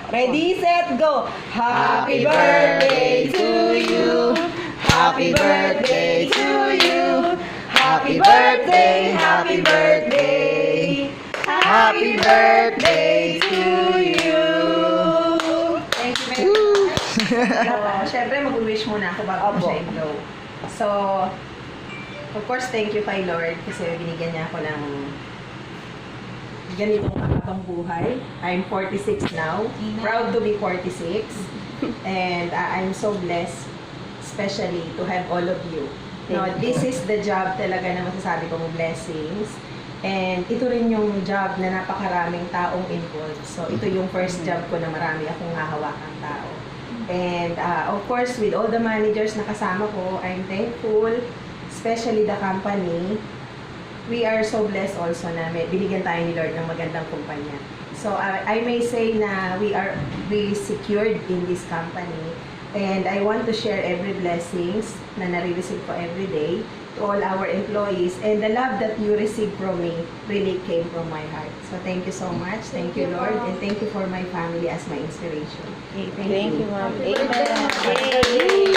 Ready, set, go! Happy birthday to you! Happy birthday to you! Happy birthday! Happy birthday! Happy birthday to you! Thank you very much. Siyempre, mag-wish muna ako bago ko siya i-blow. So, of course, thank you kay Lord kasi binigyan niya ako ng ganitong kakabang buhay. I'm 46 now. Proud to be 46. And I'm so blessed, especially to have all of you. No, this is the job talaga na masasabi kong blessings. And ito rin yung job na napakaraming taong involved. So, ito yung first job ko na marami akong hahawakang tao. And of course, with all the managers na kasama ko, I'm thankful, especially the company. We are so blessed also na binigyan tayo ni Lord ng magandang kumpanya. So, I may say na we secured in this company. And I want to share every blessings na nare-receive ko every day to all our employees. And the love that you receive from me really came from my heart. So, thank you so much. Thank you, Lord. And thank you for my family as my inspiration. Thank you, ma'am. Amen.